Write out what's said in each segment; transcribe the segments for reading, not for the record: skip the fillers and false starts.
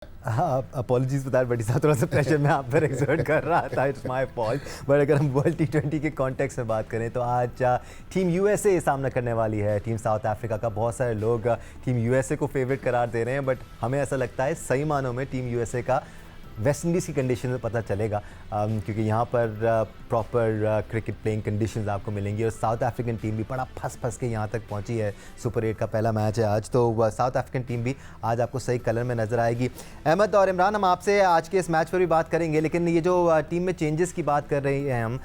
Apologies बता बड़ी साहब, थोड़ा सा प्रेशर मैं आप पर एक्सर्ट कर रहा था, इट्स माय फॉल्ट। बट अगर हम वर्ल्ड टी20 के कॉन्टेक्स्ट में बात करें तो आज टीम यूएसए सामना करने वाली है टीम साउथ अफ्रीका का। बहुत सारे लोग टीम यूएसए को फेवरेट करार दे रहे हैं, बट हमें ऐसा लगता है सही मानों में टीम यूएसए का वेस्ट इंडीज़ की कंडीशन में पता चलेगा, क्योंकि यहाँ पर प्रॉपर क्रिकेट प्लेइंग कंडीशंस आपको मिलेंगी। और साउथ अफ्रीकन टीम भी बड़ा फंस के यहाँ तक पहुँची है। सुपर 8 का पहला मैच है आज, तो साउथ अफ्रीकन टीम भी आज आपको सही कलर में नज़र आएगी। अहमद और इमरान, हम आपसे आज के इस मैच पर भी बात करेंगे, लेकिन ये जो टीम में चेंजेस की बात कर रहे हैं हम,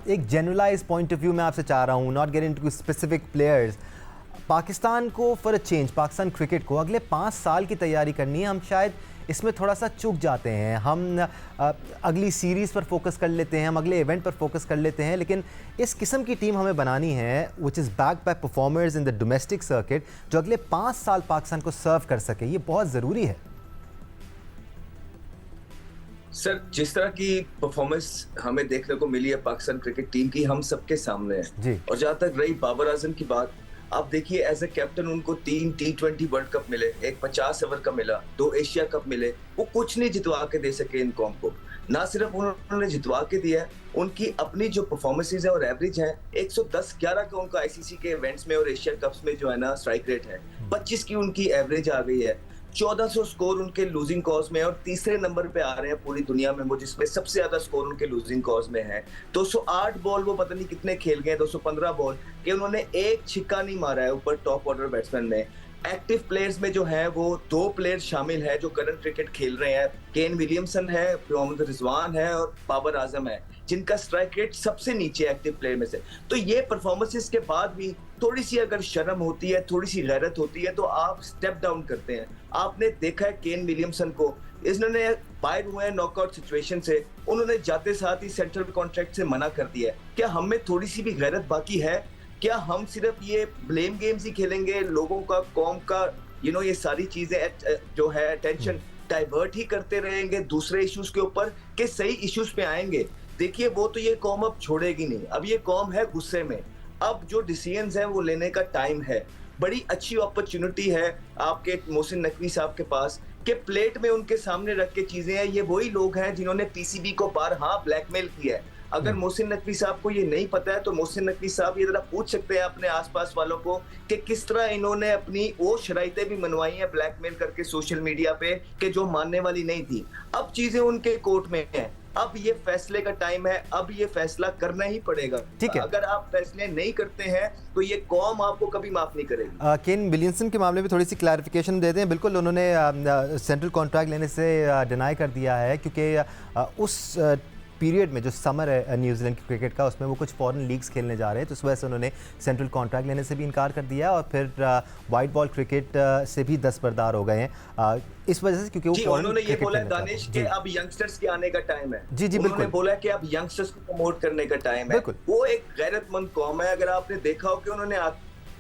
एक जनरलाइज पॉइंट ऑफ व्यू में आपसे चाह रहा हूँ, not get into specific players. Pakistan को for a change, Pakistan cricket को अगले 5 साल की तैयारी करनी है। हम शायद इसमें थोड़ा सा चूक जाते हैं। हम अगली सीरीज़ पर फोकस कर लेते हैं, हम अगले इवेंट पर फोकस कर लेते हैं, लेकिन इस किस्म की टीम हमें बनानी है which is backed by performers in the domestic circuit, जो अगले 5 साल पाकिस्तान को सर्व कर सके। ये बहुत ज़रूरी है सर। जिस तरह की परफॉर्मेंस हमें देखने को मिली है पाकिस्तान क्रिकेट टीम की, हम सबके सामने है जी। और जहां तक रही बाबर आजम की बात, आप देखिए एज ए कैप्टन उनको 3 T20 वर्ल्ड कप मिले, एक 50 ओवर का मिला, 2 एशिया कप मिले, वो कुछ नहीं जितवा के दे सके इन कौम को। ना सिर्फ उन्होंने जितवा के दिया है, उनकी अपनी जो परफॉर्मेंसेज है और एवरेज है 110-11 का उनका आईसीसी के इवेंट्स में और एशिया कप्स में जो है ना स्ट्राइक रेट है, 25 की उनकी एवरेज आ गई है, 1400 स्कोर उनके लूजिंग कॉज में, और तीसरे नंबर पे आ रहे हैं पूरी दुनिया में वो, जिसमें सबसे ज्यादा स्कोर उनके लूजिंग कॉज में है। 208 बॉल वो पता नहीं कितने खेल गए, 215 बॉल के उन्होंने एक छिक्का नहीं मारा है ऊपर टॉप ऑर्डर बैट्समैन में। एक्टिव प्लेयर्स में जो है वो 2 प्लेयर शामिल है जो करंट क्रिकेट खेल रहे हैं, केन विलियमसन है, मोहम्मद रिजवान है और बाबर आजम है, जिनका स्ट्राइक रेट सबसे नीचे एक्टिव प्लेयर में से। तो ये परफॉर्मेंसेस के बाद भी थोड़ी सी अगर शर्म होती है, थोड़ी सी गैरत होती है, तो आप स्टेप डाउन करते हैं। आपने देखा है केन विलियमसन को, इन्होंने बाहर हुए हैं नॉकआउट सिचुएशन से, उन्होंने जाते साथ ही सेंट्रल कॉन्ट्रैक्ट से मना कर दिया है। क्या हम में थोड़ी सी भी गैरत बाकी है? क्या हम सिर्फ ये ब्लेम गेम्स ही खेलेंगे, लोगों का, कौम का, ये सारी चीजें जो है अटेंशन डाइवर्ट ही करते रहेंगे दूसरे इश्यूज के ऊपर, कि सही इश्यूज पे आएंगे? देखिए वो तो ये कौम अब छोड़ेगी नहीं। अब ये कौम है गुस्से में, अब जो डिसीजंस हैं वो लेने का टाइम है। बड़ी अच्छी अपॉर्चुनिटी है आपके मोहसिन नकवी साहब के पास कि प्लेट में उनके सामने रख के चीजें हैं। ये वही लोग हैं जिन्होंने पीसीबी को बारहा ब्लैकमेल किया है। अगर मोहसिन नकवी साहब को ये नहीं पता है तो मोहसिन नकवी साहब ये जरा पूछ सकते हैं अपने आसपास वालों को कि किस तरह इन्होंने अपनी वो शराइतें भी मनवाई हैं ब्लैकमेल करके सोशल मीडिया पे, कि जो मानने वाली नहीं थी। अब चीजें उनके कोर्ट में हैं, अब ये फैसले का टाइम है, अब ये फैसला करना ही पड़ेगा। ठीक है। अगर आप फैसले नहीं करते हैं तो ये कौम आपको कभी माफ नहीं करेगी। केन विलियमसन के मामले में थोड़ी सी क्लैरिफिकेशन देते हैं। बिल्कुल उन्होंने सेंट्रल कॉन्ट्रैक्ट लेने से डिनाई कर दिया है, क्योंकि उस पीरियड में जो समर है न्यूजीलैंड की क्रिकेट का, उसमें वो कुछ फॉरेन लीग्स खेलने जा रहे हैं, तो उस वजह से उन्होंने सेंट्रल कॉन्ट्रैक्ट लेने से भी इनकार कर दिया, और फिर वाइट बॉल क्रिकेट से भी दस्तबरदार हो गए हैं इस वजह से, क्योंकि वो उन्होंने ये बोला दानिश कि अब यंगस्टर्स के आने का टाइम है। जी उन्होंने बिल्कुल बोला कि अब यंगस्टर्स को प्रमोट करने का टाइम है। वो एक गैरतमंद कौम है। अगर आपने देखा हो कि उन्होंने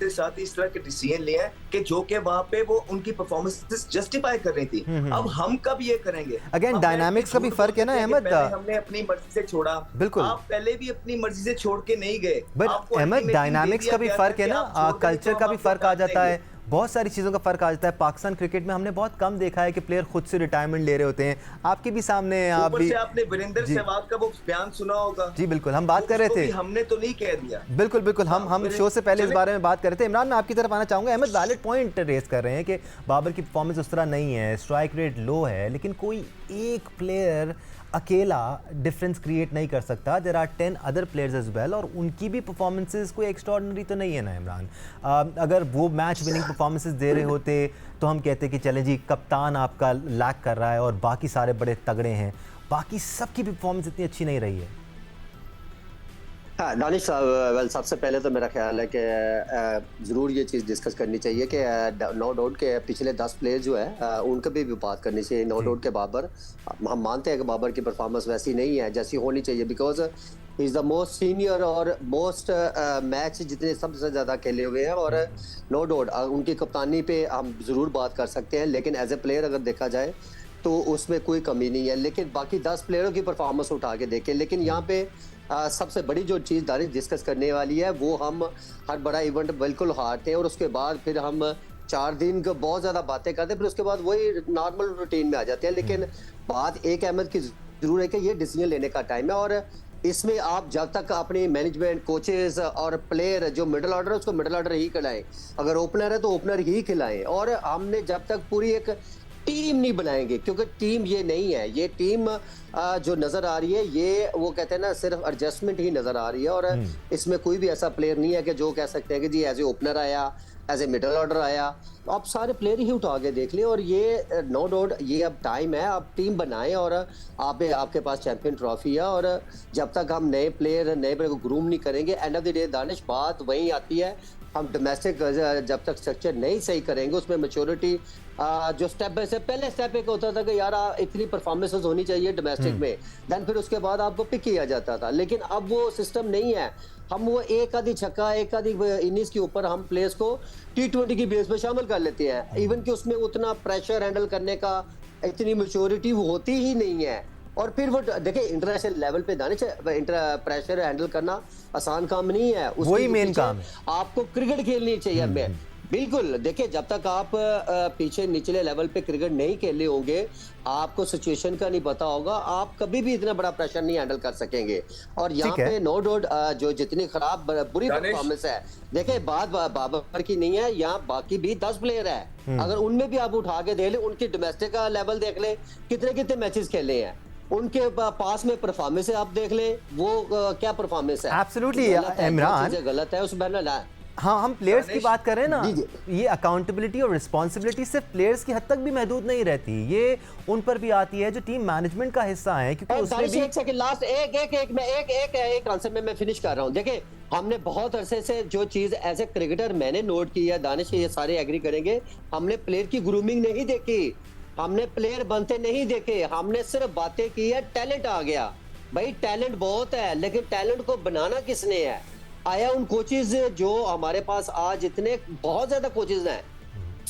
साथ ही इस तरह के डिसीजन लिए हैं कि जो कि वहां पे वो उनकी परफॉर्मेंसेस जस्टिफाई कर रही थी। अब हम कब ये करेंगे? अगेन डायनामिक्स का भी फर्क है ना अहमद। हमने अपनी मर्जी से छोड़ा, बिल्कुल आप पहले भी अपनी मर्जी से छोड़ के नहीं गए। बट अहमद डायनामिक्स का भी फर्क है ना, कल्चर का भी फर्क आ जाता है, बहुत सारी चीज़ों का फ़र्क आ जाता है। पाकिस्तान क्रिकेट में हमने बहुत कम देखा है कि प्लेयर खुद से रिटायरमेंट ले रहे होते हैं। आपके भी सामने आप भी, आपने वीरेंद्र सहवाग का वो बयान सुना होगा। जी बिल्कुल, हम बात कर रहे थे, हमने तो नहीं कह दिया। बिल्कुल बिल्कुल, हम शो से पहले इस बारे में बात कर रहे थे। इमरान, मैं आपकी तरफ आना चाहूँगा। अहमद वैलिड पॉइंट रेस कर रहे हैं कि बाबर की परफॉर्मेंस उस तरह नहीं है, स्ट्राइक रेट लो है, लेकिन कोई एक प्लेयर अकेला डिफरेंस क्रिएट नहीं कर सकता। There are 10 other players as well, और उनकी भी परफॉर्मेंसेस कोई एक्स्ट्राऑर्डिनरी तो नहीं है ना इमरान। अगर वो मैच विनिंग परफॉर्मेंसेस दे रहे होते तो हम कहते कि चलें जी, कप्तान आपका लैक कर रहा है और बाकी सारे बड़े तगड़े हैं, बाकी सबकी परफॉर्मेंस इतनी अच्छी नहीं रही है। हाँ दानिश साहब, वेल सबसे पहले तो मेरा ख्याल है कि ज़रूर ये चीज़ डिस्कस करनी चाहिए कि नो डाउट के पिछले 10 प्लेयर जो है उनके भी बात करनी चाहिए। नो डाउट के बाबर, हम मानते हैं कि बाबर की परफॉर्मेंस वैसी नहीं है जैसी होनी चाहिए, because is the most senior और मोस्ट मैच जितने सबसे ज़्यादा खेले हुए हैं, और नो डाउट उनकी कप्तानी पे हम ज़रूर बात कर सकते हैं, लेकिन एज ए प्लेयर अगर देखा जाए तो उसमें कोई कमी नहीं है। लेकिन बाकी 10 प्लेयरों की परफॉर्मेंस उठा के देखें, लेकिन यहाँ पे सबसे बड़ी जो चीज़ दानिश डिस्कस करने वाली है वो हम हर बड़ा इवेंट बिल्कुल हारते हैं और उसके बाद फिर हम 4 दिन का बहुत ज्यादा बातें करते हैं, फिर उसके बाद वही नॉर्मल रूटीन में आ जाते हैं। लेकिन बात एक अहमद की जरूर है कि ये डिसीजन लेने का टाइम है, और इसमें आप जब तक अपनी मैनेजमेंट, कोचेस और प्लेयर, जो मिडिल ऑर्डर है उसको मिडिल ऑर्डर ही खिलाएं, अगर ओपनर है तो ओपनर ही खिलाएं। और हमने जब तक पूरी एक टीम नहीं बनाएंगे, क्योंकि टीम ये नहीं है, ये टीम जो नजर आ रही है, ये वो कहते हैं ना सिर्फ एडजस्टमेंट ही नजर आ रही है। और इसमें कोई भी ऐसा प्लेयर नहीं है कि जो कह सकते हैं कि जी एज ए ओपनर आया, एज ए मिडल ऑर्डर आया। आप सारे प्लेयर ही उठा के देख लें, और ये नो डाउट ये अब टाइम है, आप टीम बनाएं, और आपके पास चैंपियन ट्रॉफी है। और जब तक हम नए प्लेयर को ग्रूम नहीं करेंगे, end of the day Danish बात वहीं आती है, हम डोमेस्टिक जब तक स्ट्रक्चर नहीं सही करेंगे, उसमें मैच्योरिटी जो स्टेप बाय स्टेप, पहले स्टेप एक होता था कि यार इतनी परफॉर्मेंसेस होनी चाहिए डोमेस्टिक में, देन फिर उसके बाद आपको पिक किया जाता था। लेकिन अब वो सिस्टम नहीं है। हम वो एक आधी छक्का, एक आधी इनिंग्स के ऊपर हम प्लेयर्स को T20 की बेस पे शामिल कर लेते हैं, इवन कि उसमें उतना प्रेशर हैंडल करने का, इतनी मैच्योरिटी होती ही नहीं है। और फिर वो देखिए इंटरनेशनल लेवल पे दानिश प्रेशर हैंडल करना आसान काम नहीं है, वही मेन काम है। आपको क्रिकेट खेलनी चाहिए। मैं बिल्कुल देखिए, जब तक आप पीछे निचले लेवल पे क्रिकेट नहीं खेले होंगे, आपको सिचुएशन का नहीं पता होगा, आप कभी भी इतना बड़ा प्रेशर नहीं हैंडल कर सकेंगे। और यहाँ पे नो डाउट जो जितनी खराब बुरी परफॉर्मेंस है, देखिए बात बाबर की नहीं है, यहाँ बाकी भी 10 प्लेयर है, अगर उनमें भी आप उठा के देख ले, उनकी डोमेस्टिक का लेवल देख ले, कितने कितने मैचेस खेले हैं, उनके पास में परफॉर्मेंस आप देख ले, वो क्या परफॉर्मेंस है। एब्सोल्युटली इमरान, गलत है उसमें ना। हाँ, हम प्लेयर्स की बात कर रहे हैं ना, ये अकाउंटेबिलिटी और रिस्पॉन्सिबिलिटी सिर्फ प्लेयर्स की हद तक भी महदूद नहीं रहती, ये उन पर भी आती है जो टीम मैनेजमेंट का हिस्सा है, क्योंकि उसमें भी एक सेकंड लास्ट एक आंसर में मैं फिनिश कर रहा हूँ। देखिए हमने बहुत अरसे से जो चीज एज ए क्रिकेटर मैंने नोट की है, दानिश ये सारे एग्री करेंगे, हमने प्लेयर की ग्रूमिंग नहीं देखी, हमने प्लेयर बनते नहीं देखे, हमने सिर्फ बातें की है, टैलेंट आ गया। भाई टैलेंट बहुत है, लेकिन टैलेंट को बनाना किसने है? आया उन कोचेज जो हमारे पास आज इतने बहुत ज्यादा कोचेज हैं,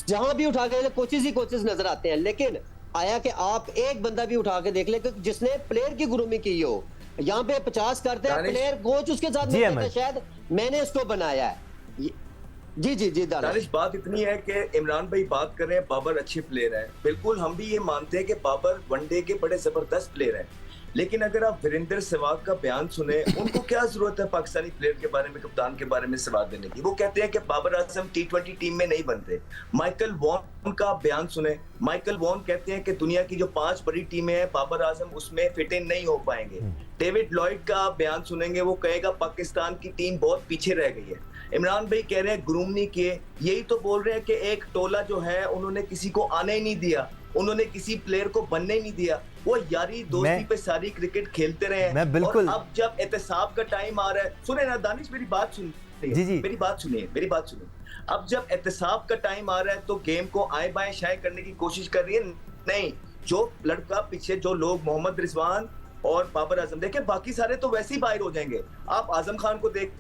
जहां भी उठा के कोचेज ही कोचेज नजर आते हैं, लेकिन आया कि आप एक बंदा भी उठा के देख ले जिसने प्लेयर की ग्रूमिंग की हो। यहाँ पे 50 करते हैं प्लेयर, कोच उसके साथ नहीं करते, शायद मैंने इसको बनाया है। जी दानिश, बात इतनी है कि इमरान भाई बात कर रहे हैं बाबर अच्छे प्लेयर हैं, बिल्कुल हम भी ये मानते हैं कि बाबर वनडे के बड़े जबरदस्त प्लेयर हैं, लेकिन अगर आप वीरेंद्र सहवाग का बयान सुने, उनको क्या जरूरत है पाकिस्तानी प्लेयर के बारे में, कप्तान के बारे में सवाल देने की? वो कहते हैं कि बाबर आजम T20 टीम में नहीं बनते। माइकल वॉन का बयान सुने, माइकल वॉन कहते हैं कि दुनिया की जो 5 बड़ी टीमें हैं, बाबर आजम उसमें फिट इन नहीं हो पाएंगे। डेविड लॉयड का बयान सुनेंगे, वो कहेगा पाकिस्तान की टीम बहुत पीछे रह गई है। इमरान भाई कह रहे हैं ग्रूम नहीं किए, यही तो बोल रहे हैं कि एक टोला जो है उन्होंने किसी को आने ही नहीं दिया, उन्होंने किसी प्लेयर को बनने ही नहीं दिया, वो यारी दोस्ती पे सारी क्रिकेट खेलते रहे हैं। मैं बिल्कुल, और अब जब एहतसाब का टाइम आ रहा है, सुने ना दानिश, मेरी बात सुनिए, मेरी बात सुनिए। अब जब एहतसाब का टाइम आ रहा है तो गेम को आए बाएं शाये करने की कोशिश कर रही है। नहीं, जो लड़का पीछे, जो लोग मोहम्मद रिजवान और बाबर आजम, देखें बाकी सारे तो वैसे ही बाहर हो जाएंगे। आप आजम खान को देख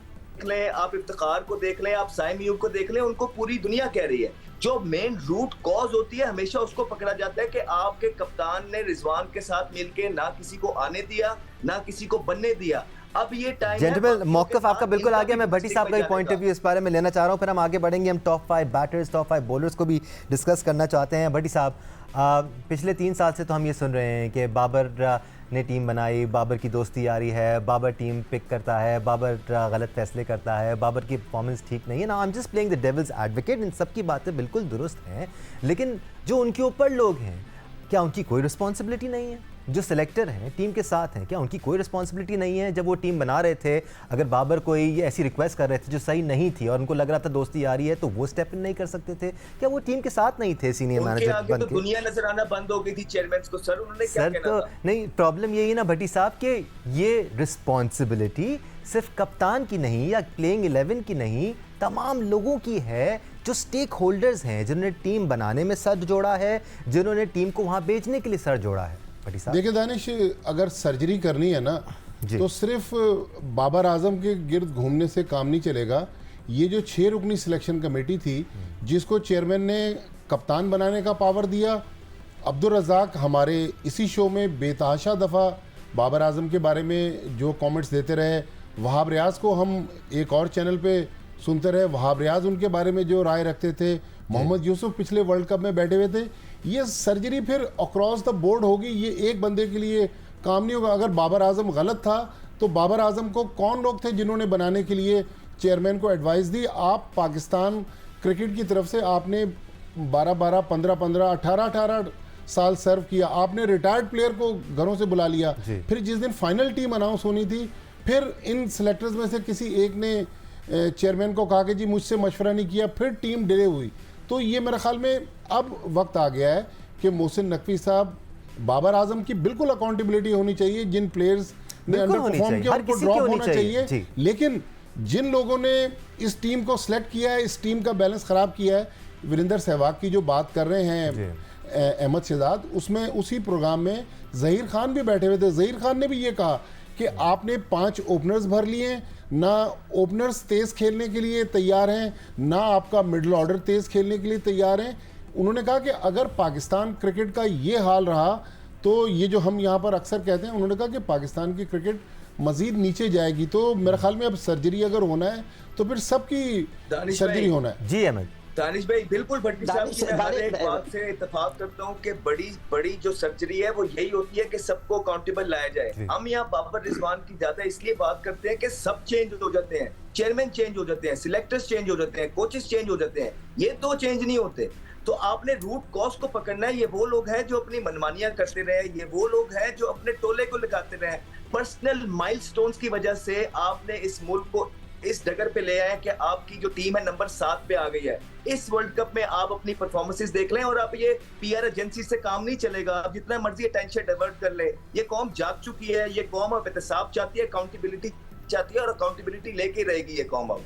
लें, आप इफ्तिखार को देख लें, आप साइम अयूब को देख लें, उनको पूरी दुनिया कह रही है। जो मेन रूट कॉज होती है हमेशा उसको पकड़ा जाता है कि आपके कप्तान ने रिजवान के साथ मिलके ना किसी को आने दिया, ना किसी को बनने दिया। अब ये टाइम जेंटलमैन, मौक़िफ़ आपका बिल्कुल आ गया। मैं भट्टी साहब का एक पॉइंट ऑफ व्यू इस बारे में लेना चाह रहा हूँ, फिर हम आगे बढ़ेंगे। हम टॉप 5 बैटर्स, टॉप 5 बॉलर्स को भी डिस्कस करना चाहते हैं। भट्टी साहब, पिछले 3 साल से तो हम ये सुन रहे हैं कि बाबर ने टीम बनाई, बाबर की दोस्ती आ रही है, बाबर टीम पिक करता है, बाबर गलत फैसले करता है, बाबर की परफॉर्मेंस ठीक नहीं है ना। I am just playing the devil's advocate, इन सब की बातें बिल्कुल दुरुस्त हैं, लेकिन जो उनके ऊपर लोग हैं, क्या उनकी कोई रिस्पॉन्सिबिलिटी नहीं है? जो सिलेक्टर हैं, टीम के साथ हैं, क्या उनकी कोई रिस्पॉन्सिबिलिटी नहीं है? जब वो टीम बना रहे थे, अगर बाबर कोई ये ऐसी रिक्वेस्ट कर रहे थे जो सही नहीं थी और उनको लग रहा था दोस्ती आ रही है, तो वो स्टेप इन नहीं कर सकते थे? क्या वो टीम के साथ नहीं थे सीनियर मैनेजर बन के? दुनिया नजर आना बंद हो गई थी चेयरमैन को। सर उन्होंने क्या कहना था? नहीं, प्रॉब्लम यही ना भट्टी साहब कि ये रिस्पॉन्सिबिलिटी सिर्फ कप्तान की नहीं या प्लेइंग 11 की नहीं, तमाम लोगों की है जो स्टेक होल्डर्स हैं, जिन्होंने टीम बनाने में सर जोड़ा है, जिन्होंने टीम को वहाँ बेचने के लिए सर जोड़ा है। देखिए दानिश, अगर सर्जरी करनी है ना, तो सिर्फ बाबर आजम के गिर्द घूमने से काम नहीं चलेगा। ये जो 6 रुकनी सिलेक्शन कमेटी थी, जिसको चेयरमैन ने कप्तान बनाने का पावर दिया, अब्दुल रज़ाक हमारे इसी शो में बेतहाशा दफ़ा बाबर आजम के बारे में जो कमेंट्स देते रहे, वहाब रियाज को हम एक और चैनल पे सुनते रहे, वहाब रियाज उनके बारे में जो राय रखते थे, मोहम्मद यूसुफ पिछले वर्ल्ड कप में बैठे हुए थे। ये सर्जरी फिर अक्रॉस द बोर्ड होगी, ये एक बंदे के लिए काम नहीं होगा। अगर बाबर आजम गलत था तो बाबर आजम को कौन लोग थे जिन्होंने बनाने के लिए चेयरमैन को एडवाइस दी? आप पाकिस्तान क्रिकेट की तरफ से आपने 12-12, 15-15, 18-18 साल सर्व किया, आपने रिटायर्ड प्लेयर को घरों से बुला लिया। फिर जिस दिन फाइनल टीम अनाउंस होनी थी, फिर इन सेलेक्टर्स में से किसी एक ने चेयरमैन को कहा कि जी मुझसे मशवरा नहीं किया, फिर टीम डिले हुई। तो ये मेरे ख्याल में अब वक्त आ गया है कि मोहसिन नकवी साहब, बाबर आजम की बिल्कुल अकाउंटेबिलिटी होनी चाहिए। जिन प्लेयर्स ने अंडर परफॉर्म किया उनको ड्रॉप होना चाहिए, लेकिन जिन लोगों ने इस टीम को सिलेक्ट किया है, इस टीम का बैलेंस ख़राब किया है, वीरेंद्र सहवाग की जो बात कर रहे हैं अहमद शहजाद, उसमें उसी प्रोग्राम में ज़हीर खान भी बैठे हुए थे। ज़हीर खान ने भी ये कहा कि आपने 5 ओपनर्स भर लिए, ना ओपनर्स तेज़ खेलने के लिए तैयार हैं, ना आपका मिडिल ऑर्डर तेज़ खेलने के लिए तैयार हैं। उन्होंने कहा कि अगर पाकिस्तान क्रिकेट का ये हाल रहा तो ये जो हम यहाँ पर अक्सर कहते हैं, उन्होंने कहा कि पाकिस्तान की क्रिकेट मजीद नीचे जाएगी। तो मेरे ख्याल में अब सर्जरी अगर होना है तो फिर सबकी सर्जरी होना है। जी अहमद। दानिश भाई बिल्कुल भट्टी साहब की मैं हर एक बात से इत्तेफाक करता हूँ कि बड़ी जो सर्जरी है वो यही होती है कि सबको अकाउंटेबल लाया जाए। हम यहाँ बाबर रिजवान की ज्यादा इसलिए बात करते हैं कि सब चेंज हो जाते हैं, चेयरमैन चेंज हो जाते हैं, सिलेक्टर्स चेंज हो जाते हैं, कोचेस चेंज हो जाते हैं, ये 2 चेंज नहीं होते। तो आपने रूट कॉज को पकड़ना है। ये वो लोग हैं जो अपनी मनमानियां करते रहे, ये वो लोग हैं जो अपने टोले को लगाते रहे। पर्सनल माइलस्टोन्स की वजह से आपने इस मुल्क को इस डगर पे ले आए कि आपकी जो टीम है नंबर 7 पे आ गई है। इस वर्ल्ड कप में आप अपनी परफॉर्मेंसेस देख लें और आप ये पीआर एजेंसी से काम नहीं चलेगा। आप जितना मर्जी अटेंशन डाइवर्ट कर ले, ये कौम जाग चुकी है, ये कौम अब एहतसाब चाहती है, अकाउंटेबिलिटी चाहती है और अकाउंटेबिलिटी लेके रहेगी ये कौम अब।